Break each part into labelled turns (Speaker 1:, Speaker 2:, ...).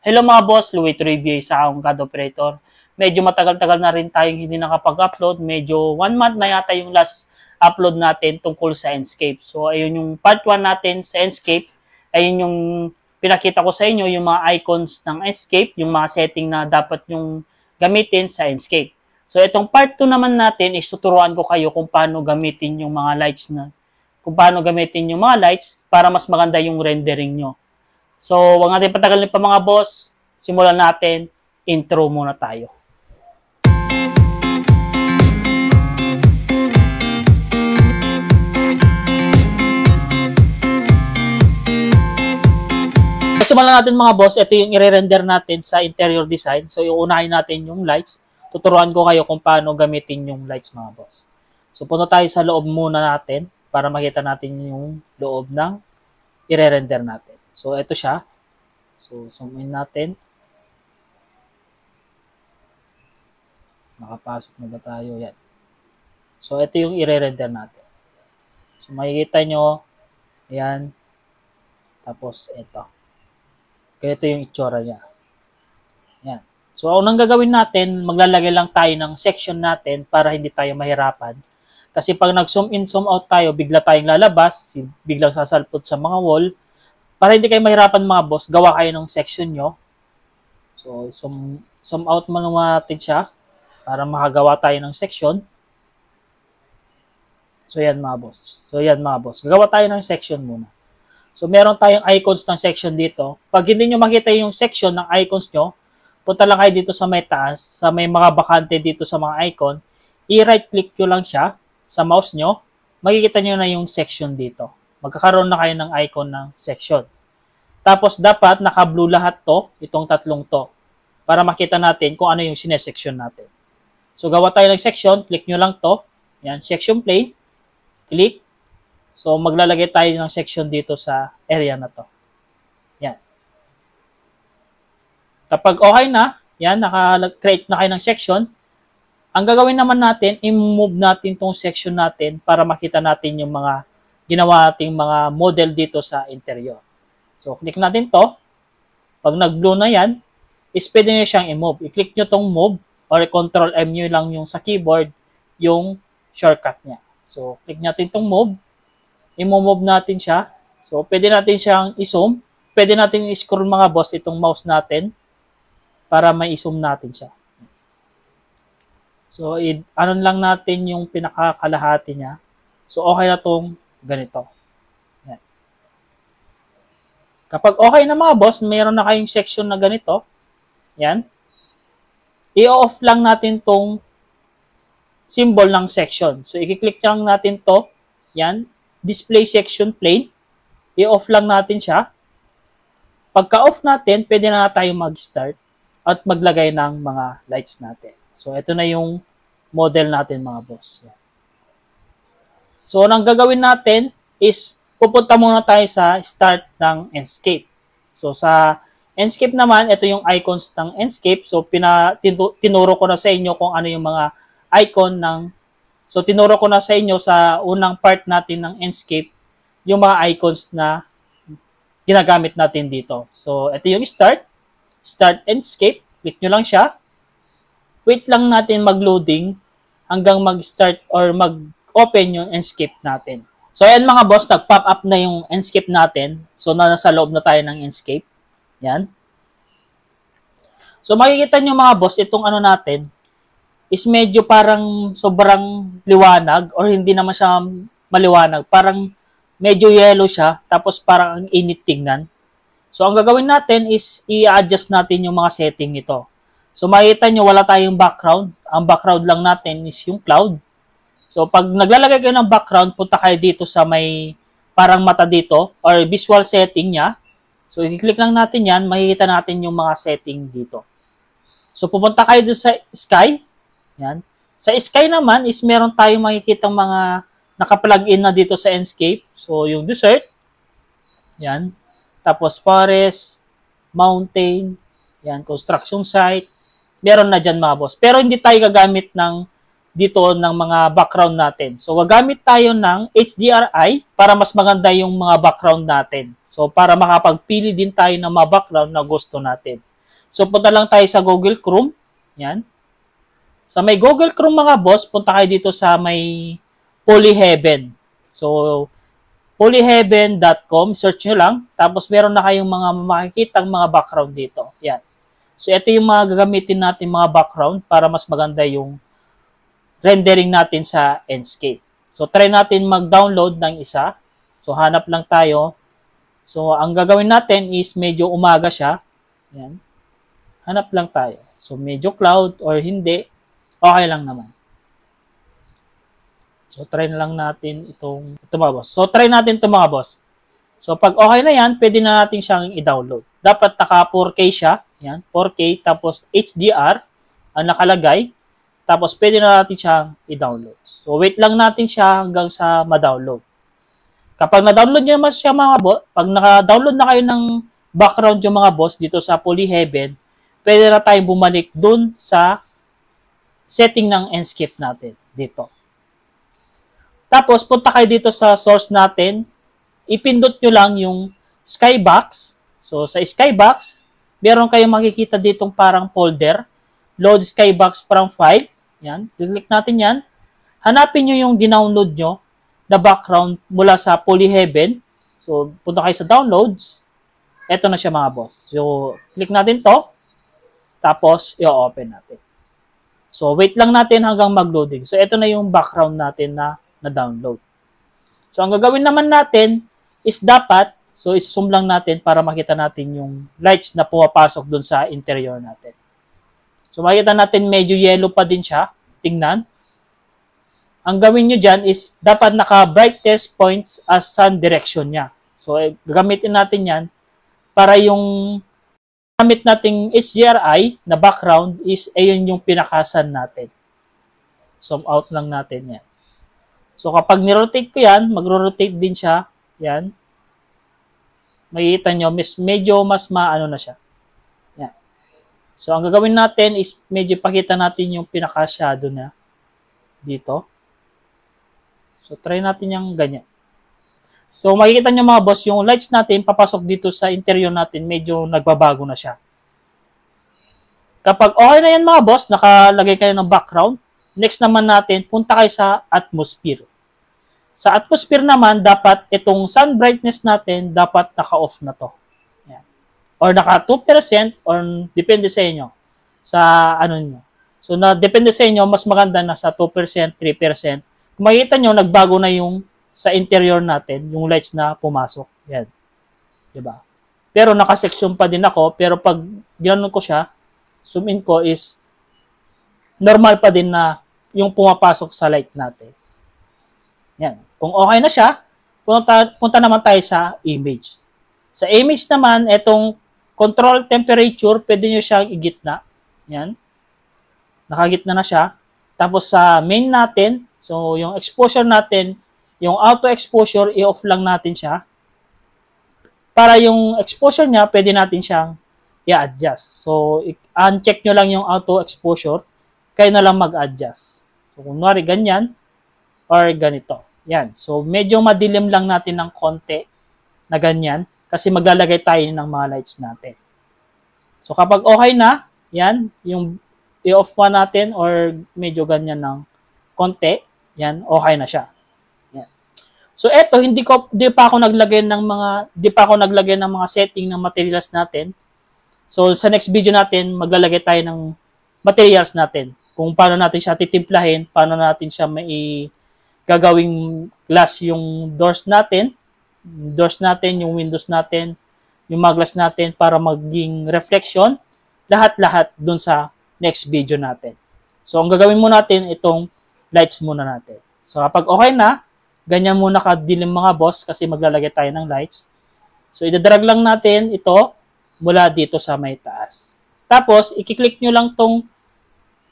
Speaker 1: Hello mga boss, Louie Trivia sa akong CAD operator. Medyo matagal-tagal na rin tayong hindi nakapag-upload. Medyo 1 month na yata yung last upload natin tungkol sa Enscape. So ayun yung part 1 natin sa Enscape. Ayun yung pinakita ko sa inyo, yung mga icons ng Enscape, yung mga setting na dapat yung gamitin sa Enscape. So itong part 2 naman natin is tuturuan ko kayo kung paano gamitin yung mga lights para mas maganda yung rendering nyo. So, wag natin patagalin pa mga boss. Simulan natin. Intro muna tayo. Simulan natin mga boss. Ito yung i-render natin sa interior design. So, iuunahin natin yung lights. Tuturuan ko kayo kung paano gamitin yung lights mga boss. So, punta tayo sa loob muna natin para makita natin yung loob ng i-render natin. So, ito siya. So, zoom in natin. Nakapasok na ba tayo? Yan. So, ito yung i-render natin. So, makikita nyo. Ayan. Tapos, ito. Ganito yung itsura niya. Yan. So, unang gagawin natin, maglalagay lang tayo ng section natin para hindi tayo mahirapan. Kasi pag nag-zoom in, zoom out tayo, bigla tayong lalabas, biglang sasalpot sa mga wall. Para hindi kayo mahirapan mga boss, gawa kayo ng section nyo. So, zoom out muna natin siya para makagawa tayo ng section. So, yan mga boss. Gagawa tayo ng section muna. So, meron tayong icons ng section dito. Pag hindi nyo makita yung section ng icons nyo, punta lang kayo dito sa may taas, sa may mga bakante dito sa mga icon. I-right click nyo lang siya sa mouse nyo. Makikita nyo na yung section dito. Magkakaroon na kayo ng icon ng section. Tapos dapat naka-blue lahat to, itong tatlong to, para makita natin kung ano yung sinesection natin. So gawa tayo ng section, click nyo lang to. Yan, section plane, click. So maglalagay tayo ng section dito sa area na to. Yan. Kapag okay na, yan, naka-create na kayo ng section, ang gagawin naman natin, i-move natin tong section natin para makita natin yung mga ginawa nating mga model dito sa interior. So, click natin to. Pag nag-blue na yan, is pwede nyo siyang i-move. I-click nyo tong move or Control M nyo lang yung sa keyboard, yung shortcut niya. So, click natin tong move. I-move natin siya. So, pwede natin siyang i-zoom. Pwede natin i-scroll mga boss itong mouse natin para may i-zoom natin siya. So, ano lang natin yung pinakakalahati niya. So, okay na tong ganito. Yan. Kapag okay na mga boss, mayroon na kayong section na ganito. Yan. I-off lang natin tong symbol ng section. So, i-click lang natin to. Yan. Display section plane. I-off lang natin siya. Pagka-off natin, pwede na tayo mag-start at maglagay ng mga lights natin. So, ito na yung model natin mga boss. Yan. So, ang gagawin natin is pupunta muna tayo sa start ng Enscape. So, sa Enscape naman, ito yung icons ng Enscape. So, tinuro ko na sa inyo kung ano yung mga icon ng... So, tinuro ko na sa inyo sa unang part natin ng Enscape yung mga icons na ginagamit natin dito. So, ito yung start. Start Enscape. Click nyo lang siya. Wait lang natin mag-loading hanggang mag-start or mag-open yung Enscape natin. So, ayan mga boss, nag-pop up na yung Enscape natin. So, nasa loob na tayo ng Enscape. Yan. So, makikita nyo mga boss, itong ano natin is medyo parang sobrang liwanag or hindi naman siya maliwanag. Parang medyo yellow siya, tapos parang ang init tingnan. So, ang gagawin natin is i-adjust natin yung mga setting nito. So, makikita nyo, wala tayong background. Ang background lang natin is yung cloud. So, pag naglalagay kayo ng background, punta kayo dito sa may parang mata dito or visual setting niya. So, i-click lang natin yan, makikita natin yung mga setting dito. So, pupunta kayo dito sa sky. Yan. Sa sky naman is meron tayong makikitang mga naka-plug in na dito sa Enscape. So, yung desert. Yan. Tapos, forest, mountain, yan, construction site. Meron na dyan mga boss. Pero hindi tayo gagamit ng dito ng mga background natin. So, gagamit tayo ng HDRI para mas maganda yung mga background natin. So, para makapagpili din tayo ng mga background na gusto natin. So, punta lang tayo sa Google Chrome. Yan. Sa may Google Chrome mga boss, punta kayo dito sa may Polyheaven. So, polyheaven.com, search nyo lang. Tapos, meron na kayong mga makikitang mga background dito. Yan. So, ito yung mga gagamitin natin mga background para mas maganda yung rendering natin sa Enscape. So, try natin mag-download ng isa. So, hanap lang tayo. So, ang gagawin natin is medyo umaga siya. Yan. Hanap lang tayo. So, medyo cloud or hindi, okay lang naman. So, try na lang natin ito mga boss. So, try natin ito mga boss. So, pag okay na yan, pwede na natin siyang i-download. Dapat naka 4K siya. Yan, 4K. Tapos, HDR ang nakalagay. Tapos, pwede na natin siyang i-download. So, wait lang natin siya hanggang sa ma-download. Kapag na-download nyo naman siya mga boss, pag naka-download na kayo ng background yung mga boss dito sa Polyheaven, pwede na tayong bumalik dun sa setting ng Enscape natin dito. Tapos, punta kayo dito sa source natin. Ipindot nyo lang yung Skybox. So, sa Skybox, meron kayong makikita ditong parang folder. Load Skybox from file. Yan. Click natin yan. Hanapin nyo yung dinownload nyo na background mula sa Polyheaven. So, punta kayo sa downloads. Ito na siya mga boss. So, click natin to. Tapos, i-open natin. So, wait lang natin hanggang mag-loading. So, ito na yung background natin na download. So, ang gagawin naman natin is dapat, so, isusum lang natin para makita natin yung lights na pumapasok dun sa interior natin. So, makikita natin medyo yellow pa din siya. Tingnan. Ang gawin nyo dyan is dapat naka-brightest points as sun direction niya. So, gagamitin natin yan para yung gamit nating HDRI na background is ayun yung pinakasan natin. Zoom out lang natin yan. So, kapag nirotate ko yan, magro-rotate din siya. Yan. Makikita nyo, medyo mas maano na siya. Yan. So, ang gagawin natin is medyo pakita natin yung pinaka-shadow na dito. So, try natin yung ganyan. So, makikita nyo mga boss, yung lights natin papasok dito sa interior natin, medyo nagbabago na siya. Kapag okay na yan mga boss, nakalagay kayo ng background, next naman natin, punta kayo sa atmosphere. Sa atmosphere naman, dapat itong sun brightness natin, dapat naka-off na to. Yan. Or naka 2% or depende sa inyo. Sa ano nyo. So, depende sa inyo, mas maganda na sa 2%, 3%. Kung makikita nyo, nagbago na yung sa interior natin, yung lights na pumasok. Yan. Diba? Pero naka-section pa din ako, pero pag ginanon ko siya, zoom in ko is normal pa din na yung pumapasok sa light natin. Yan. Kung okay na siya, punta naman tayo sa image. Sa image naman, itong control temperature, pwede nyo siyang igitna. Yan. Nakagitna na siya. Tapos sa main natin, so yung exposure natin, yung auto exposure, i-off lang natin siya. Para yung exposure niya, pwede natin siyang i-adjust. So, uncheck nyo lang yung auto exposure, kayo na lang mag-adjust. So, kunwari ganyan, or ganito. Yan. So, medyo madilim lang natin ng konti na ganyan kasi maglalagay tayo ng mga lights natin. So, kapag okay na, yan, yung i-off pa natin or medyo ganyan ng konti, yan, okay na siya. Yan. So, eto, di pa ako naglagay ng mga setting ng materials natin. So, sa next video natin, maglalagay tayo ng materials natin. Kung paano natin siya titimplahin, paano natin siya gagawing glass yung doors natin, yung windows natin, yung mga glass natin para maging reflection, lahat-lahat dun sa next video natin. So, ang gagawin muna natin, itong lights muna natin. So, kapag okay na, ganyan muna kadilim mga boss kasi maglalagay tayo ng lights. So, idadrag lang natin ito mula dito sa may taas. Tapos, i-click nyo lang tong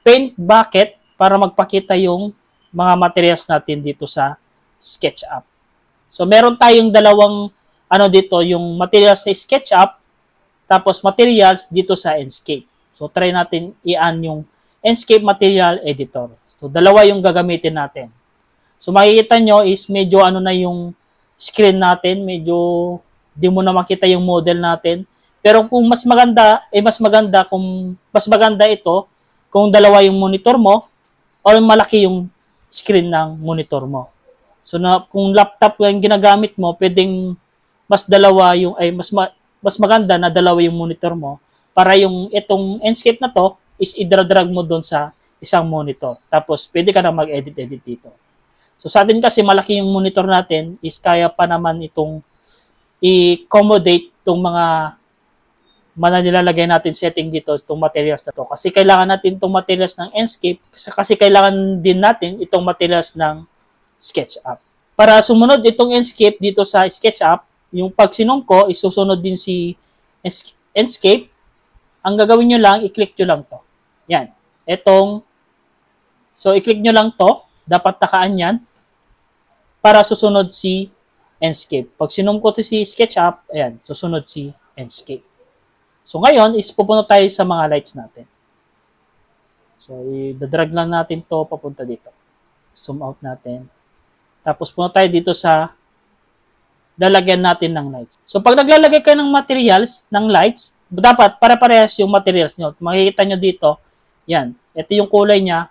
Speaker 1: paint bucket para magpakita yung mga materials natin dito sa SketchUp. So, meron tayong dalawang dito, yung materials sa SketchUp, tapos materials dito sa Enscape. So, try natin i-on yung Enscape Material Editor. So, dalawa yung gagamitin natin. So, makikita nyo is medyo na yung screen natin, medyo di mo na makita yung model natin. Pero kung mas maganda ito kung dalawa yung monitor mo o malaki yung screen ng monitor mo. So kung laptop yung ginagamit mo, pwedeng mas maganda na dalawa yung monitor mo para yung itong Enscape na to is idradrag mo doon sa isang monitor. Tapos pwede ka na mag-edit dito. So sa atin kasi malaki yung monitor natin is kaya pa naman itong i-accommodate itong mga nilalagay natin setting dito, itong materials na to. Kasi kailangan natin itong materials ng Enscape, kasi kailangan din natin itong materials ng SketchUp. Para sumunod itong Enscape dito sa SketchUp, yung pag sinom ko, isusunod din si Enscape. Ang gagawin nyo lang, i-click nyo lang to. Yan. So i-click nyo lang to, dapat takaan yan, para susunod si Enscape. Pag sinom ko to si SketchUp, ayan, susunod si Enscape. So ngayon is pupunta tayo sa mga lights natin. So i-drag lang natin to papunta dito. Zoom out natin. Tapos punta tayo dito sa lalagyan natin ng lights. So pag naglalagay kayo ng materials, ng lights, dapat para-parehas yung materials nyo. Makikita nyo dito, yan. Ito yung kulay niya.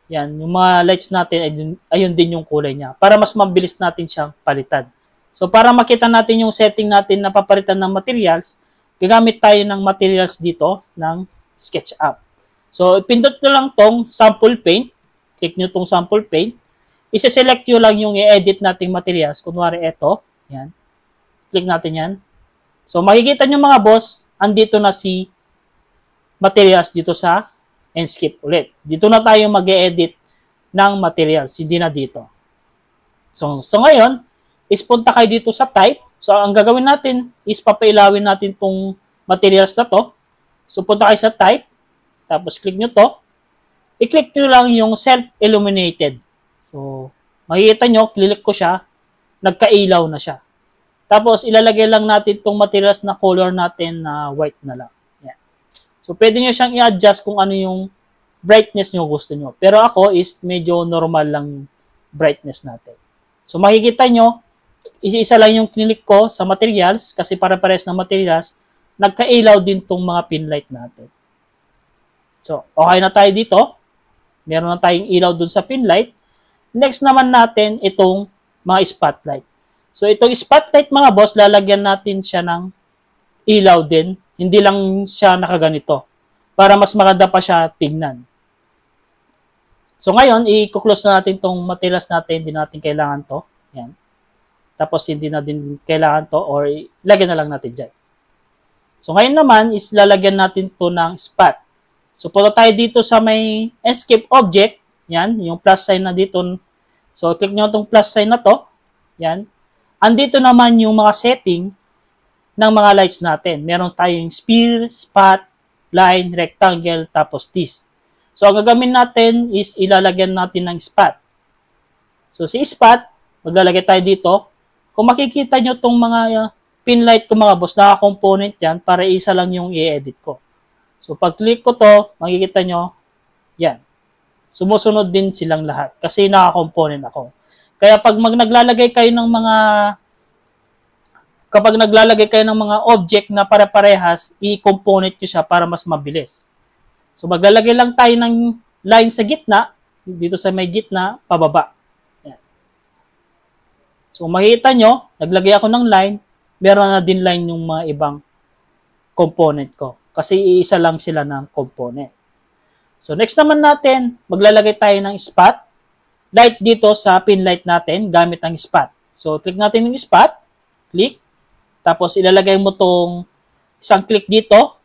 Speaker 1: Yan, yung mga lights natin, ayun din yung kulay niya. Para mas mabilis natin siyang palitan. So para makita natin yung setting natin na papalitan ng materials, gagamit tayo ng materials dito ng SketchUp. So, pindot nyo lang tong sample paint. Click nyo tong sample paint. Isa-select nyo lang yung i-edit nating materials. Kunwari ito. Yan. Click natin yan. So, makikita nyo mga boss, andito na si materials dito sa Enscape ulit. Dito na tayo mag-e-edit ng materials. Hindi na dito. So ngayon, is punta kayo dito sa type. So, ang gagawin natin is papailawin natin tong materials na to. So, punta kayo sa type. Tapos, click nyo to. I-click nyo lang yung self-illuminated. So, makikita nyo, click ko siya, nagkailaw na siya. Tapos, ilalagay lang natin tong materials na color natin na white na lang. Yan. So, pwede nyo siyang i-adjust kung ano yung brightness nyo gusto nyo. Pero ako is medyo normal lang yung brightness natin. So, makikita nyo, isa lang yung click ko sa materials kasi para-pares ng materials, nagkailaw din tong mga pin light natin. So, okay na tayo dito. Meron na tayong ilaw dun sa pin light. Next naman natin itong mga spotlight. So, itong spotlight mga boss, lalagyan natin siya ng ilaw din. Hindi lang siya nakaganito. Para mas maganda pa siya tignan. So, ngayon, i-close na natin itong materials natin. Hindi natin kailangan to. Yan. Tapos hindi na din kailangan to or lagyan na lang natin dyan. So ngayon naman is lalagyan natin to ng spot. So punta tayo dito sa may Enscape object. Yan, yung plus sign na dito. So click nyo itong plus sign na to. Yan. Andito naman yung mga setting ng mga lights natin. Meron tayong sphere, spot, line, rectangle, tapos this. So ang gagawin natin is ilalagyan natin ng spot. So si spot, maglalagay tayo dito. Kung makikita nyo itong mga pin light ko mga boss, naka-component yan para isa lang yung i-edit ko. So pag click ko to, makikita nyo, yan. Sumusunod din silang lahat kasi naka-component ako. Kaya pag naglalagay kayo ng mga object na para-parehas, i-component nyo siya para mas mabilis. So maglalagay lang tayo ng line sa gitna, dito sa may gitna, pababa. So, makikita nyo, naglagay ako ng line, meron na din line yung mga ibang component ko. Kasi iisa lang sila ng component. So, next naman natin, maglalagay tayo ng spot. Light dito sa pin light natin, gamit ang spot. So, click natin yung spot, click, tapos ilalagay mo tong isang click dito,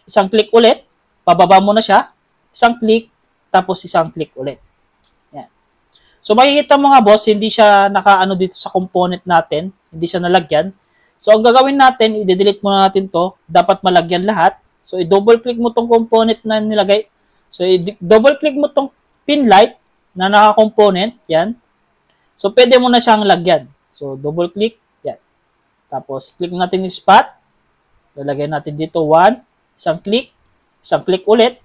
Speaker 1: isang click ulit, pababa mo na siya, isang click, tapos isang click ulit. So, makikita mo nga boss, hindi siya nakaano dito sa component natin. Hindi siya nalagyan. So, ang gagawin natin, i-delete muna natin to. Dapat malagyan lahat. So, i-double click mo tong component na nilagay. So, i-double click mo tong pin light na naka-component. Yan. So, pwede mo na siyang lagyan. So, double click. Yan. Tapos, click natin yung spot. Lalagyan natin dito 1. Isang click ulit.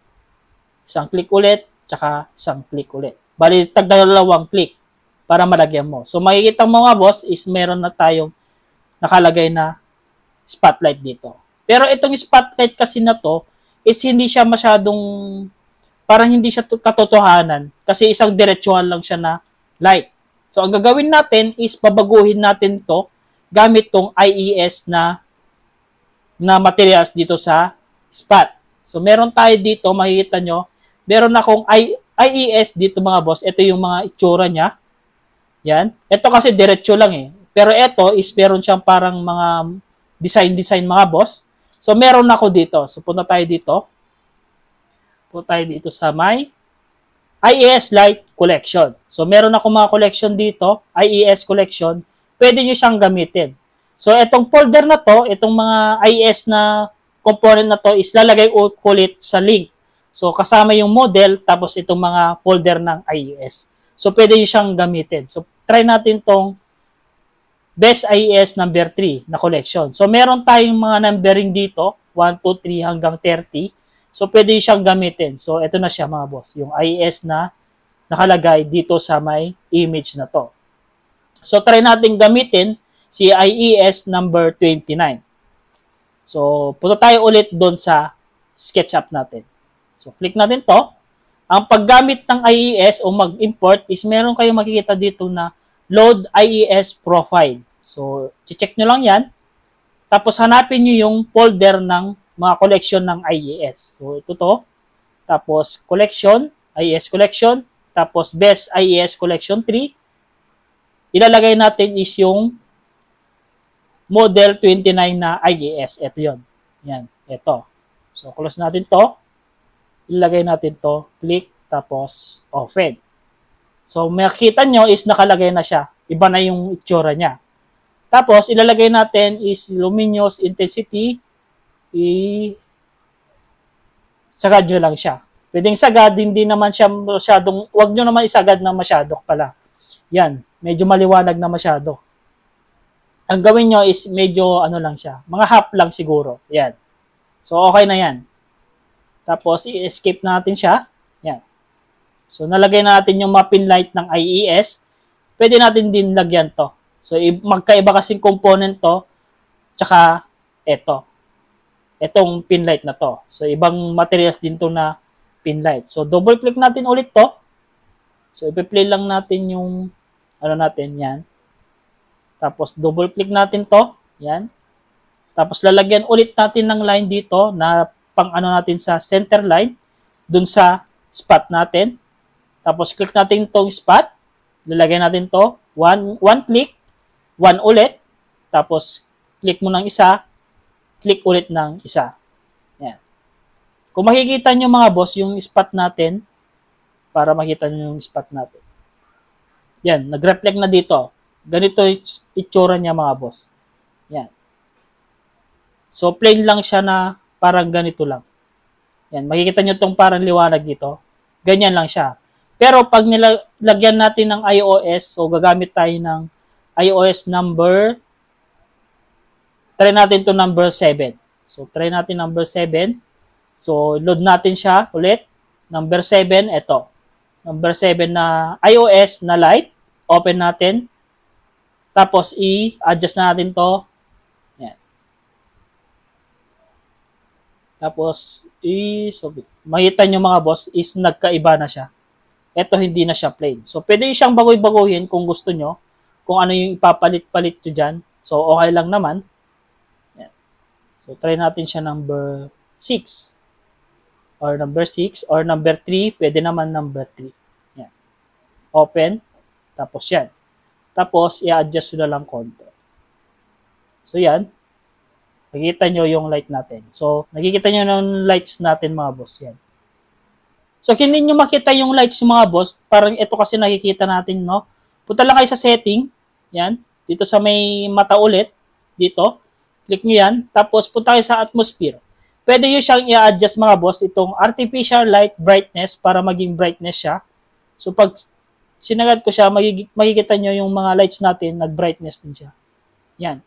Speaker 1: Isang click ulit. Tsaka isang click ulit. Bali, tagdalawang click para malagyan mo. So, makikita mo nga, boss, is meron na tayong nakalagay na spotlight dito. Pero itong spotlight kasi na to is hindi siya masyadong, parang hindi siya katotohanan kasi isang diretsuhan lang siya na light. So ang gagawin natin is babaguhin natin to gamit tong IES na materials dito sa spot. So meron tayo dito, makikita nyo, meron akong IES dito mga boss. Ito yung mga itsura niya. Yan. Ito kasi diretso lang eh. Pero ito is meron siyang parang mga design mga boss. So meron ako dito. So punta tayo dito. Punta tayo dito sa my IES Light Collection. So meron ako mga collection dito, IES collection. Pwede nyo siyang gamitin. So itong folder na to, itong mga IES na component na to is lalagay ulit sa link. So kasama yung model tapos itong mga folder ng IES. So pwede nyo siyang gamitin. So try natin tong Best IES number 3 na collection. So meron tayong mga numbering dito, 1, 2, 3 hanggang 30. So pwede siyang gamitin. So ito na siya mga boss, yung IES na nakalagay dito sa may image na to. So try natin gamitin si IES number 29. So punta tayo ulit doon sa SketchUp natin. So click natin to. Ang paggamit ng IES o mag-import is meron kayong makikita dito na load IES profile. So check nyo lang yan. Tapos hanapin nyo yung folder ng mga collection ng IES. So ito to. Tapos collection, IES collection. Tapos best IES collection 3. Ilalagay natin is yung model 29 na IES. Ito yon. Yan. Ito. So close natin to. Ilalagay natin to. Click. Tapos open. So makita nyo is nakalagay na siya. Iba na yung itsura niya. Tapos ilalagay natin is luminous intensity. Sagad nyo lang siya. Pwedeng sagad, hindi naman siya masyadong, wag nyo naman isagad na masyado pala. Yan, medyo maliwanag na masyado. Ang gawin nyo is medyo ano lang siya, mga half lang siguro. Yan. So okay na yan. Tapos i-escape natin siya. Yan. So nalagay natin yung mapin light ng IES. Pwede natin din lagyan to. So magkaiba kasing component to, tsaka ito. Itong pin light na to. So ibang materials din to na pin light. So double click natin ulit to. So ipi-play lang natin yung ano natin yan. Tapos double click natin to. Yan. Tapos lalagyan ulit natin ng line dito na pang ano natin sa center line dun sa spot natin. Tapos click natin tong spot. Lalagyan natin to. One click. One ulit. Tapos click mo ng isa. Click ulit ng isa. Yan. Kung makikita nyo mga boss, yung spot natin, para makita nyo yung spot natin. Yan. Nag-reflect na dito. Ganito yung itsura niya mga boss. Yan. So plain lang siya na parang ganito lang. Yan. Makikita nyo itong parang liwanag dito. Ganyan lang siya. Pero pag nilagyan natin ng iOS, so gagamit tayo ng iOS number, try natin to number 7. So try natin number 7. So load natin siya ulit. Number 7, ito. Number 7 na iOS na light. Open natin. Tapos i-adjust natin to. Yan. Tapos so makita nyo mga boss is nagkaiba na siya. Ito hindi na siya plain. So pwede nyo siyang bagoy-bagoyin kung gusto nyo. Kung ano yung ipapalit-palit nyo dyan. So okay lang naman. Yan. So try natin siya number 6. Or number 6. Or number 3. Pwede naman number 3. Yan. Open. Tapos yan. Tapos i-adjust nyo na lang konti. So yan. Nakikita nyo yung light natin. So nakikita nyo yung lights natin mga boss. Yan. So, hindi nyo makita yung lights yung mga boss. Parang ito kasi nakikita natin, no? Punta lang kayo sa setting. Yan. Dito sa may mata ulit. Dito. Click nyo yan. Tapos, punta kayo sa atmosphere. Pwede nyo siyang i-adjust mga boss. Itong artificial light brightness para maging brightness siya. So, pag sinagad ko siya, makikita nyo yung mga lights natin, nag-brightness din siya. Yan.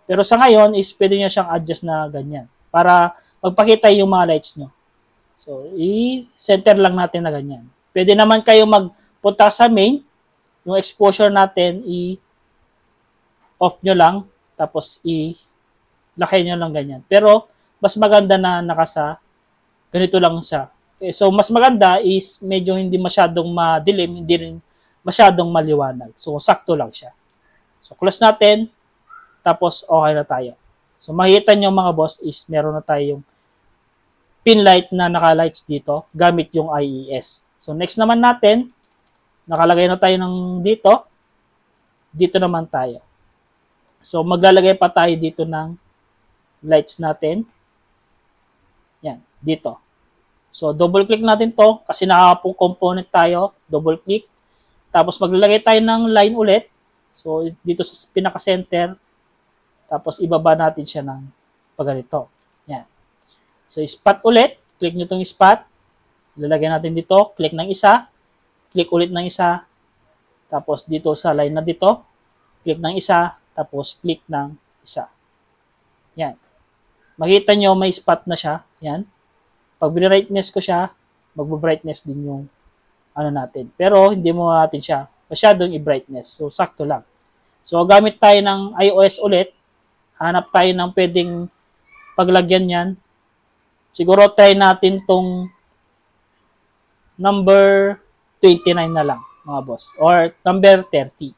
Speaker 1: Pero sa ngayon, is pwede nyo siyang adjust na ganyan. Para magpakita yung mga lights nyo. So, i-center lang natin na ganyan. Pwede naman kayo magpunta sa main. Yung exposure natin, i-off nyo lang. Tapos, i-lakay nyo lang ganyan. Pero, mas maganda na nakasa ganito lang siya. So, mas maganda is medyo hindi masyadong madilim, hindi rin masyadong maliwanag. So, sakto lang siya. So, close natin, tapos okay na tayo. So, makikita nyo mga boss is meron na tayong pin light na naka-lights dito gamit yung IES. So, next naman natin, nakalagay na tayo ng dito. Dito naman tayo. So, maglalagay pa tayo dito ng lights natin. Yan, dito. So, double click natin to kasi nakaka-component tayo. Double click. Tapos, maglalagay tayo ng line ulit. So, dito sa pinaka-center. Tapos, ibaba natin siya ng pagganito. Yan. So, spot ulit. Click nyo itong spot. Ilalagay natin dito. Click ng isa. Click ulit ng isa. Tapos, dito sa line na dito. Click ng isa. Tapos, click ng isa. Yan. Makita nyo, may spot na siya. Yan. Pag brightness ko siya, magbo-brightness din yung ano natin. Pero, hindi mo natin siya masyadong i-brightness. So, sakto lang. So, gamit tayo ng iOS ulit. Hanap tayo ng pwedeng paglagyan yan. Siguro try natin tong number 29 na lang, mga boss. Or number 30.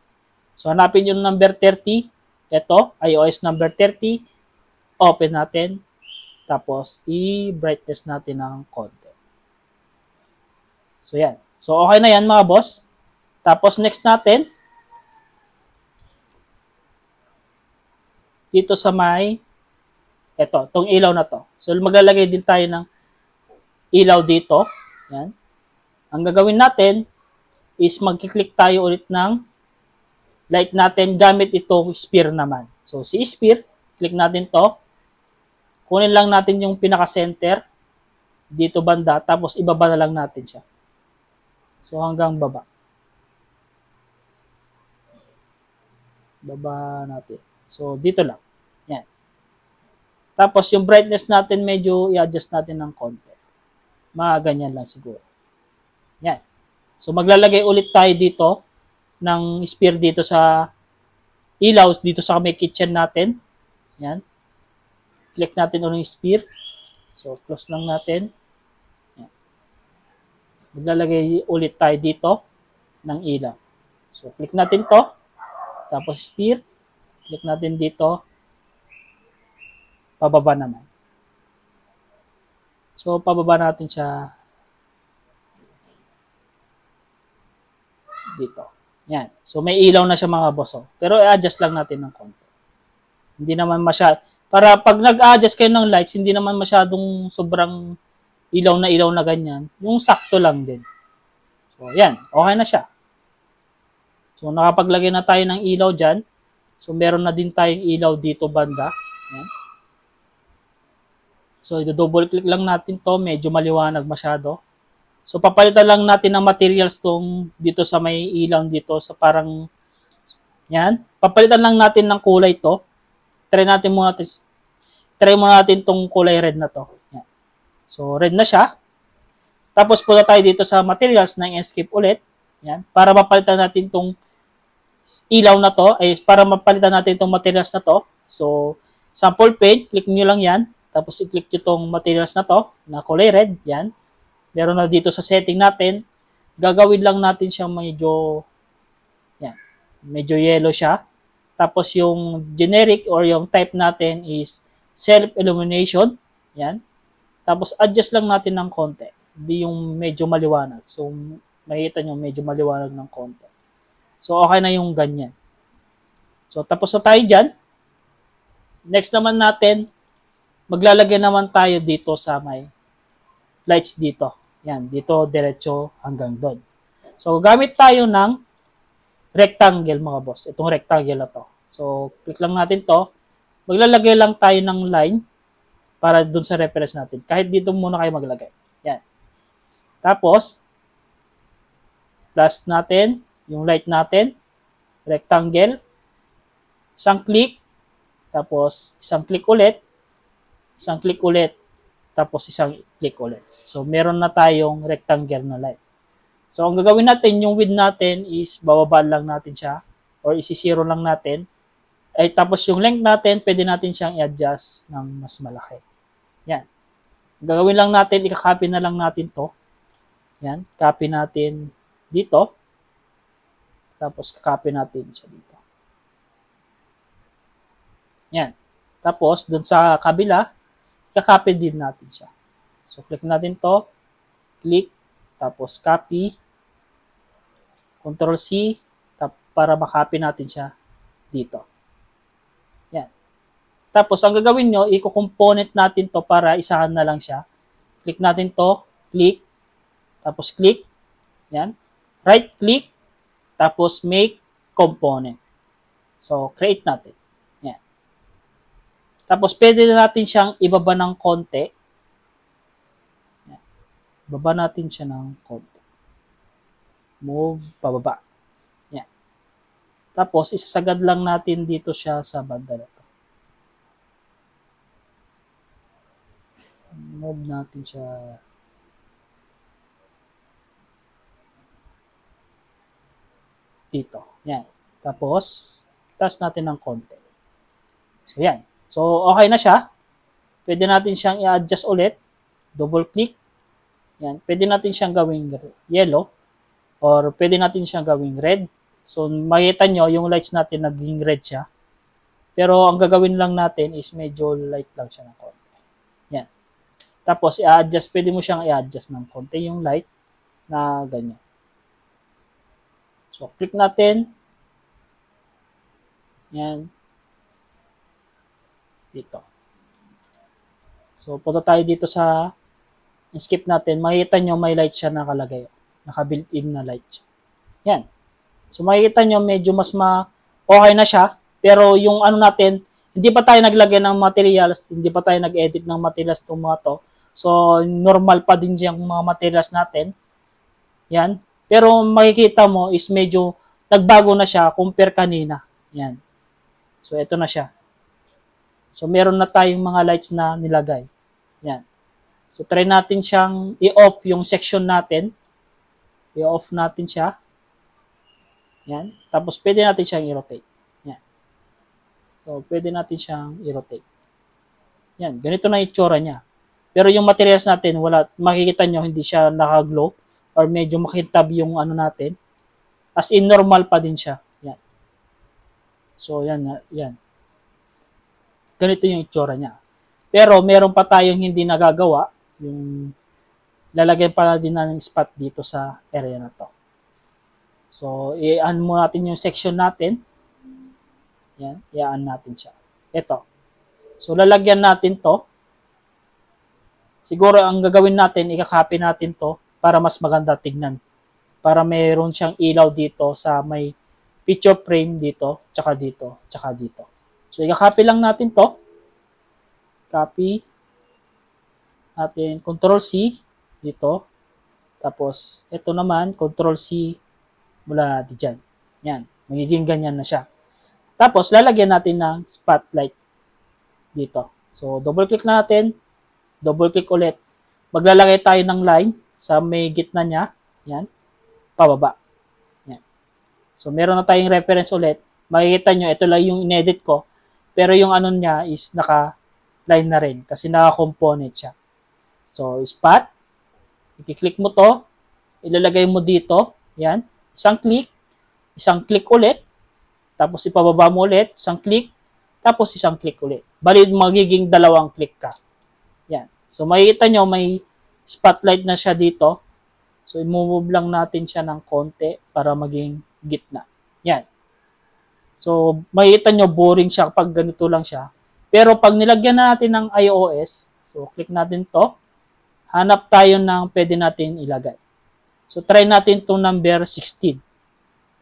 Speaker 1: So, hanapin yung number 30. Ito, iOS number 30. Open natin. Tapos, i-brightness natin ng konti. So, yan. So, okay na yan, mga boss. Tapos, next natin, dito sa may, itong ilaw na to. So, maglalagay din tayo ng ilaw dito. Yan. Ang gagawin natin is magkiklik tayo ulit ng light natin gamit itong sphere naman. So, si sphere, click natin to. Kunin lang natin yung pinaka-center dito banda, tapos ibaba na lang natin siya. So, hanggang baba. Baba natin. So, dito lang. Yan. Tapos, yung brightness natin, medyo i-adjust natin ng konti. Mga ganyan lang siguro. Yan. So, maglalagay ulit tayo dito ng sphere dito sa ilaw, dito sa may kitchen natin. Yan. Click natin ulit yung sphere. So, close lang natin. Yan. Maglalagay ulit tayo dito ng ilaw. So, click natin to. Tapos, sphere. Click natin dito. Pababa naman. So, pababa natin siya dito. Yan. So, may ilaw na siya mga boss. Pero, i-adjust lang natin ng konti. Hindi naman para pag nag-adjust kayo ng lights, hindi naman masyadong sobrang ilaw na ganyan. Yung sakto lang din. So, yan. Okay na siya. So, nakapaglagay na tayo ng ilaw dyan. So, meron na din tayong ilaw dito banda. Yan. So, i-double click lang natin to. Medyo maliwanag masyado. So, papalitan lang natin ng materials tong dito sa may ilaw dito. Sa parang, yan. Papalitan lang natin ng kulay to. Try muna natin tong kulay red na to. Yan. So, red na siya. Tapos, punta tayo dito sa materials ng escape ulit. Yan. Para mapalitan natin tong ilaw na to, ay para mapalitan natin itong materials na to. So, sample paint, click nyo lang yan. Tapos, i-click nyo itong materials na to, na kulay red. Yan. Meron na dito sa setting natin. Gagawin lang natin siyang medyo, yan, medyo yellow siya. Tapos, yung generic or yung type natin is self-illumination. Yan. Tapos, adjust lang natin ng konti. Hindi yung medyo maliwanag. So, makikita nyo medyo maliwanag ng konti. So, okay na yung ganyan. So, tapos na tayo dyan. Next naman natin, maglalagay naman tayo dito sa may lights dito. Yan, dito diretso hanggang doon. So, gamit tayo ng rectangle mga boss. Itong rectangle na to. So, click lang natin to. Maglalagay lang tayo ng line para doon sa reference natin. Kahit dito muna kayo maglagay. Yan. Tapos, plus natin yung light natin, rectangle, isang click, tapos isang click ulit, tapos isang click ulit. So, meron na tayong rectangle na light. So, ang gagawin natin, yung width natin is bababa lang natin siya or isi-zero lang natin. Ay, tapos yung length natin, pwede natin siyang i-adjust ng mas malaki. Yan. Gagawin lang natin, i-copy na lang natin to. Yan. Copy natin dito. Tapos, copy natin siya dito. Yan. Tapos, dun sa kabila, i-copy din natin siya. So, click natin to. Click. Tapos, copy. Control C. Para makopy natin siya dito. Yan. Tapos, ang gagawin nyo, i-component natin to para isahan na lang siya. Click natin to. Click. Tapos, click. Yan. Right click. Tapos, make component. So, create natin. Yan. Tapos, pwede natin siyang ibaba ng konti. Yan. Ibaba natin siya ng konti. Move, pababa. Yan. Tapos, isasagad lang natin dito siya sa banda na to. Move natin siya. Dito. Yan. Tapos, taas natin ng konti. So, yan. So, okay na siya. Pwede natin siyang i-adjust ulit. Double click. Yan. Pwede natin siyang gawing yellow. Or pwede natin siyang gawing red. So, makikita nyo, yung lights natin naging red siya. Pero, ang gagawin lang natin is medyo light lang siya ng konti. Yan. Tapos, i-adjust. Pwede mo siyang i-adjust ng konti yung light na ganyan. So, click natin. Yan. Dito. So, punta tayo dito sa skip natin. Makikita nyo may light siya nakalagay. Naka-built-in na light siya. Yan. So, makikita nyo medyo mas okay na siya. Pero yung ano natin, hindi pa tayo naglagay ng materials, hindi pa tayo nag-edit ng materials itong mga to. So, normal pa din yung mga materials natin. Yan. Pero makikita mo is medyo nagbago na siya compare kanina. Yan. So, ito na siya. So, meron na tayong mga lights na nilagay. Yan. So, try natin siyang i-off yung section natin. I-off natin siya. Yan. Tapos, pwede natin siyang i-rotate. Yan. So, pwede natin siyang i-rotate. Yan. Ganito na itsura niya. Pero yung materials natin, wala, makikita nyo, hindi siya naka-glow or medyo makintab yung ano natin. As in, normal pa din siya. Yan. So, yan. Yan. Ganito yung itsura niya. Pero, meron pa tayong hindi nagagawa. Yung lalagyan pa din na ng spot dito sa area na to. So, i-aan mo natin yung section natin. Yan. I-aan natin siya. Ito. So, lalagyan natin to. Siguro, ang gagawin natin, i-copy natin to para mas maganda tignan. Para mayroon siyang ilaw dito sa may picture frame dito, tsaka dito, tsaka dito. So, i-copy lang natin to. Copy. Natin, Control-C dito. Tapos, ito naman, Control-C mula dyan. Yan. Magiging ganyan na siya. Tapos, lalagyan natin ng spotlight dito. So, double-click natin. Double-click ulit. Maglalagay tayo ng line sa may gitna niya. Yan. Pababa. Yan. So, meron na tayong reference ulit. Makikita nyo, ito lang yung inedit ko. Pero yung ano niya is naka-line na rin. Kasi naka-component siya. So, spot. I-click mo to. Ilalagay mo dito. Yan. Isang click. Isang click ulit. Tapos, ipababa mo ulit. Isang click. Tapos, isang click ulit. Bali, magiging dalawang click ka. Yan. So, makikita nyo, may spotlight na siya dito. So, i-move lang natin siya ng konti para maging gitna. Yan. So, makikita nyo, boring siya kapag ganito lang siya. Pero, pag nilagyan natin ng iOS, so, click natin to. Hanap tayo ng pwede natin ilagay. So, try natin itong number 16.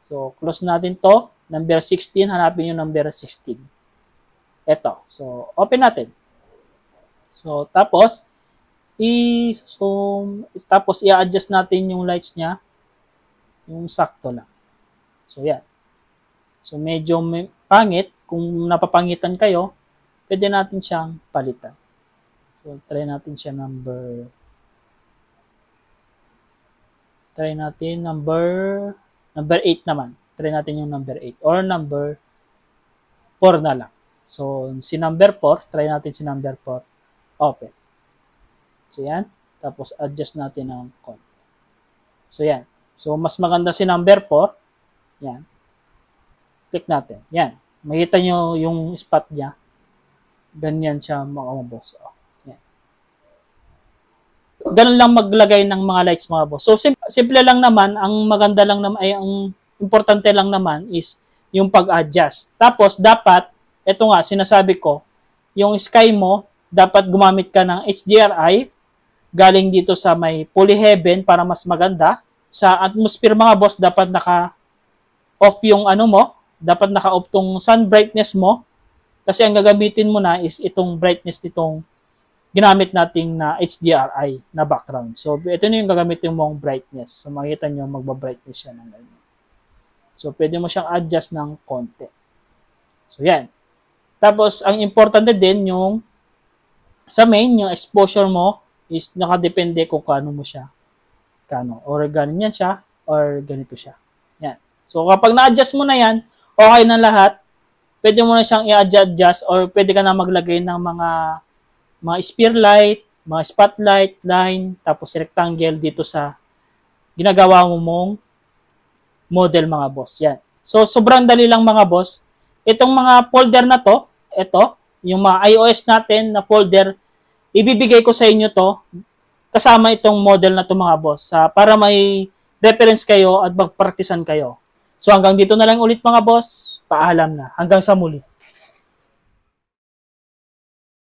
Speaker 1: So, close natin to. Number 16, hanapin yung number 16. Ito. So, open natin. So, tapos, i-adjust natin yung lights niya. Yung sakto lang. So, yan. So, medyo pangit. Kung napapangitan kayo, pwede natin siyang palitan. So, try natin siya number 8 naman. Try natin yung number 8 or number 4 na lang. So, si number 4, try natin si number 4. Open. So, yan. Tapos, adjust natin ng konti. So, yan. So, mas maganda si number 4. Yan. Click natin. Yan. Makita nyo yung spot niya. Ganyan siya mga boss. Oh, yan. Ganun lang maglagay ng mga lights mga boss. So, simple lang naman. Ang maganda lang naman, ay ang importante lang naman is yung pag-adjust. Tapos, dapat, ito nga, sinasabi ko, yung sky mo, dapat gumamit ka ng HDRI galing dito sa may polyheaven para mas maganda. Sa atmosphere mga boss, dapat naka-off yung ano mo, dapat naka-off tong sun brightness mo kasi ang gagamitin mo na is itong brightness nitong ginamit nating na HDRI na background. So, ito na yung gagamitin mong brightness. So, makikita nyo, magba-brightness siya ng ganyan. So, pwede mo siyang adjust ng konti. So, yan. Tapos, ang importante din yung sa main, yung exposure mo is nakadepende kung kano mo siya. Or ganyan siya, or ganito siya. Yan. So, kapag na-adjust mo na yan, okay na lahat, pwede mo na siyang i-adjust or pwede ka na maglagay ng mga spear light, mga spotlight line, tapos rectangle dito sa ginagawa mo mong model mga boss. Yan. So, sobrang dali lang mga boss. Itong mga folder na to, ito, yung mga iOS natin na folder, ibibigay ko sa inyo to kasama itong model na to mga boss para may reference kayo at magpraktisan kayo. So hanggang dito na lang ulit mga boss. Paalam na. Hanggang sa muli.